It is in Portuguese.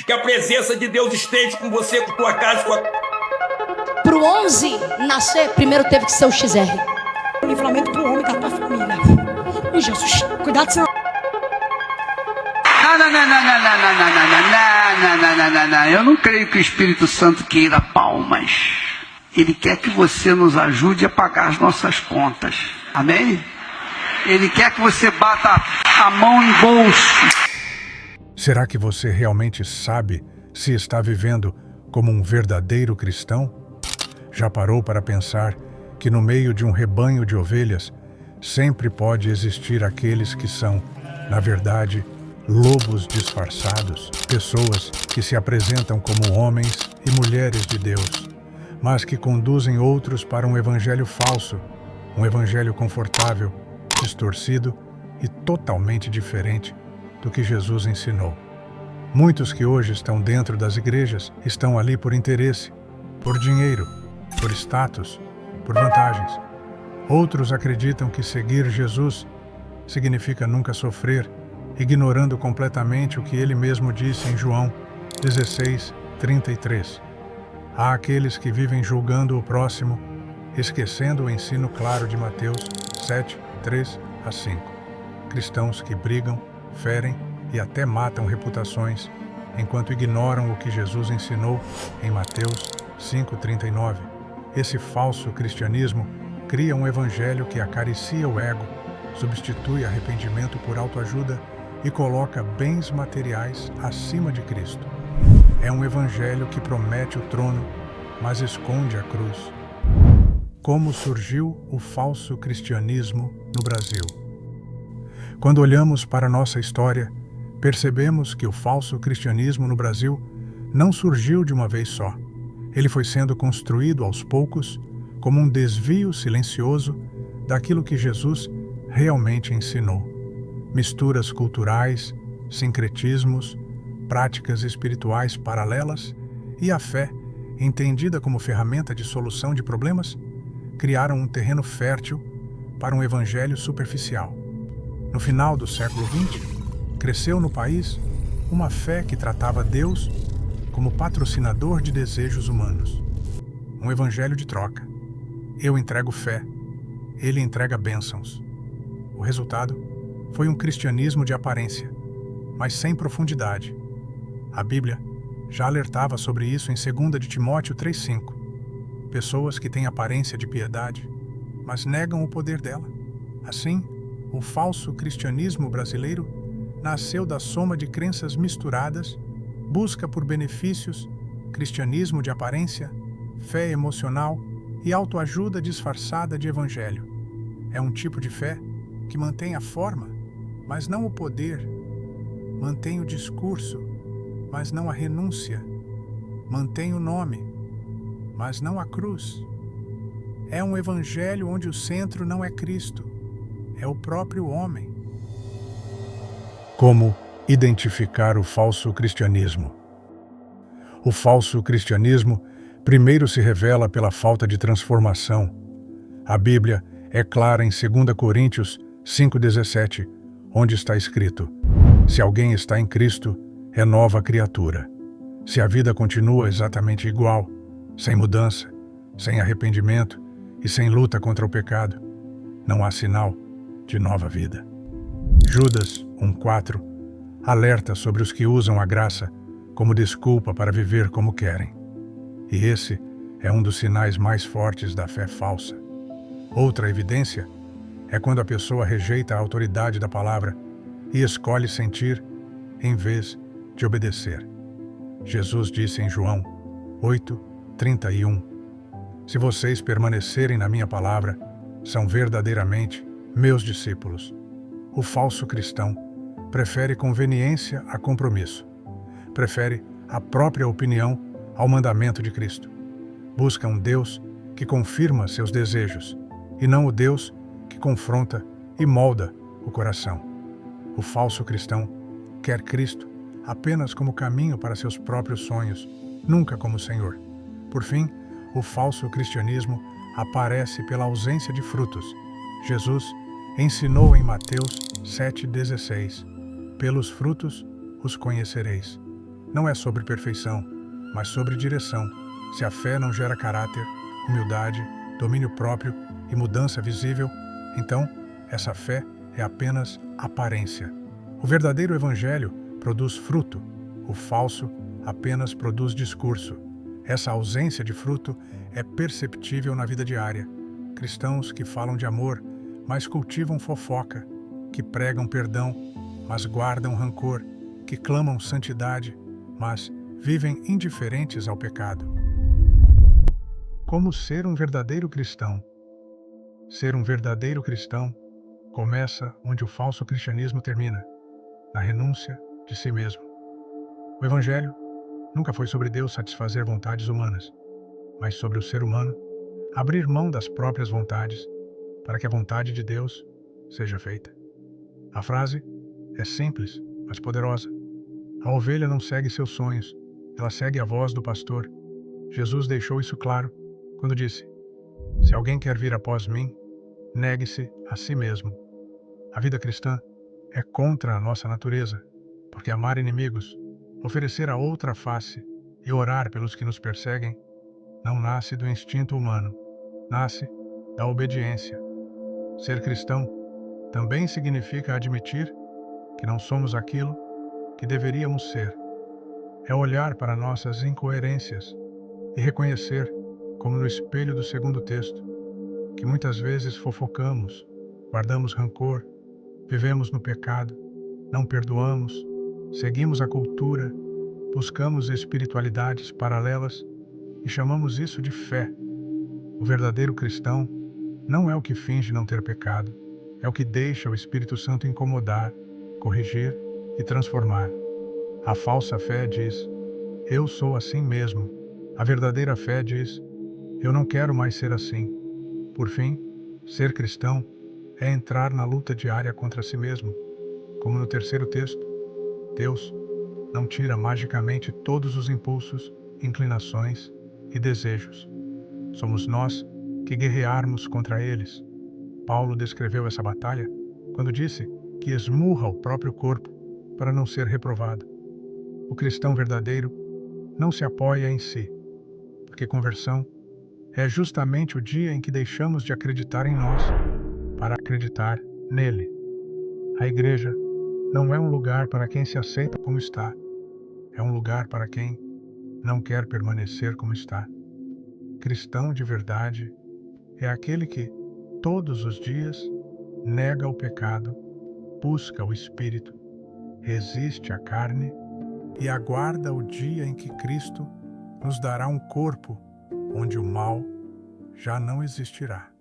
Que a presença de Deus esteja com você, com tua casa, com a... Pro 11 nascer, primeiro teve que ser o XR. Livramento pro homem da tua família. E Jesus, cuidado senão... Não. Eu não creio que o Espírito Santo queira palmas. Ele quer que você nos ajude a pagar as nossas contas. Amém? Ele quer que você bata a mão no bolso. Será que você realmente sabe se está vivendo como um verdadeiro cristão? Já parou para pensar que no meio de um rebanho de ovelhas sempre pode existir aqueles que são, na verdade, lobos disfarçados, pessoas que se apresentam como homens e mulheres de Deus, mas que conduzem outros para um evangelho falso, um evangelho confortável, distorcido e totalmente diferente do que Jesus ensinou. Muitos que hoje estão dentro das igrejas estão ali por interesse, por dinheiro, por status, por vantagens. Outros acreditam que seguir Jesus significa nunca sofrer, ignorando completamente o que ele mesmo disse em João 16:33. Há aqueles que vivem julgando o próximo, esquecendo o ensino claro de Mateus 7:3-5. Cristãos que brigam, ferem e até matam reputações, enquanto ignoram o que Jesus ensinou em Mateus 5:39. Esse falso cristianismo cria um evangelho que acaricia o ego, substitui arrependimento por autoajuda e coloca bens materiais acima de Cristo. É um evangelho que promete o trono, mas esconde a cruz. Como surgiu o falso cristianismo no Brasil? Quando olhamos para nossa história, percebemos que o falso cristianismo no Brasil não surgiu de uma vez só. Ele foi sendo construído aos poucos como um desvio silencioso daquilo que Jesus realmente ensinou. Misturas culturais, sincretismos, práticas espirituais paralelas e a fé, entendida como ferramenta de solução de problemas, criaram um terreno fértil para um evangelho superficial. No final do século XX, cresceu no país uma fé que tratava Deus como patrocinador de desejos humanos. Um evangelho de troca. Eu entrego fé, ele entrega bênçãos. O resultado foi um cristianismo de aparência, mas sem profundidade. A Bíblia já alertava sobre isso em 2 de Timóteo 3:5. Pessoas que têm aparência de piedade, mas negam o poder dela. Assim, o falso cristianismo brasileiro nasceu da soma de crenças misturadas, busca por benefícios, cristianismo de aparência, fé emocional e autoajuda disfarçada de evangelho. É um tipo de fé que mantém a forma, mas não o poder, mantém o discurso, mas não a renúncia, mantém o nome, mas não a cruz. É um evangelho onde o centro não é Cristo, é o próprio homem. Como identificar o falso cristianismo? O falso cristianismo primeiro se revela pela falta de transformação. A Bíblia é clara em 2 Coríntios 5:17, onde está escrito: se alguém está em Cristo, é nova criatura. Se a vida continua exatamente igual, sem mudança, sem arrependimento e sem luta contra o pecado, não há sinal de nova vida. Judas 1:4 alerta sobre os que usam a graça como desculpa para viver como querem. E esse é um dos sinais mais fortes da fé falsa. Outra evidência é quando a pessoa rejeita a autoridade da palavra e escolhe sentir em vez de obedecer. Jesus disse em João 8:31: se vocês permanecerem na minha palavra, são verdadeiramente meus discípulos. O falso cristão prefere conveniência a compromisso. Prefere a própria opinião ao mandamento de Cristo. Busca um Deus que confirma seus desejos e não o Deus que confronta e molda o coração. O falso cristão quer Cristo apenas como caminho para seus próprios sonhos, nunca como Senhor. Por fim, o falso cristianismo aparece pela ausência de frutos. Jesus ensinou em Mateus 7:16: pelos frutos os conhecereis. não é sobre perfeição, mas sobre direção. Se a fé não gera caráter, humildade, domínio próprio e mudança visível, então essa fé é apenas aparência. O verdadeiro evangelho produz fruto, o falso apenas produz discurso. Essa ausência de fruto é perceptível na vida diária. Cristãos que falam de amor, mas cultivam fofoca, que pregam perdão, mas guardam rancor, que clamam santidade, mas vivem indiferentes ao pecado. Como ser um verdadeiro cristão? Ser um verdadeiro cristão começa onde o falso cristianismo termina, na renúncia de si mesmo. O Evangelho nunca foi sobre Deus satisfazer vontades humanas, mas sobre o ser humano abrir mão das próprias vontades para que a vontade de Deus seja feita. A frase é simples, mas poderosa. A ovelha não segue seus sonhos, ela segue a voz do pastor. Jesus deixou isso claro quando disse: "Se alguém quer vir após mim, negue-se a si mesmo." A vida cristã é contra a nossa natureza, porque amar inimigos, oferecer a outra face e orar pelos que nos perseguem não nasce do instinto humano, nasce da obediência. Ser cristão também significa admitir que não somos aquilo que deveríamos ser. É olhar para nossas incoerências e reconhecer, como no espelho do segundo texto, que muitas vezes fofocamos, guardamos rancor, vivemos no pecado, não perdoamos, seguimos a cultura, buscamos espiritualidades paralelas e chamamos isso de fé. O verdadeiro cristão não é o que finge não ter pecado, é o que deixa o Espírito Santo incomodar, corrigir e transformar. A falsa fé diz: "Eu sou assim mesmo." A verdadeira fé diz: "Eu não quero mais ser assim." Por fim, ser cristão é entrar na luta diária contra si mesmo. Como no terceiro texto, Deus não tira magicamente todos os impulsos, inclinações e desejos. Somos nós que guerrearmos contra eles. Paulo descreveu essa batalha quando disse que esmurra o próprio corpo para não ser reprovado. O cristão verdadeiro não se apoia em si, porque conversão é justamente o dia em que deixamos de acreditar em nós para acreditar nele. A igreja não é um lugar para quem se aceita como está, é um lugar para quem não quer permanecer como está. Cristão de verdade é aquele que, todos os dias, nega o pecado, busca o Espírito, resiste à carne e aguarda o dia em que Cristo nos dará um corpo onde o mal já não existirá.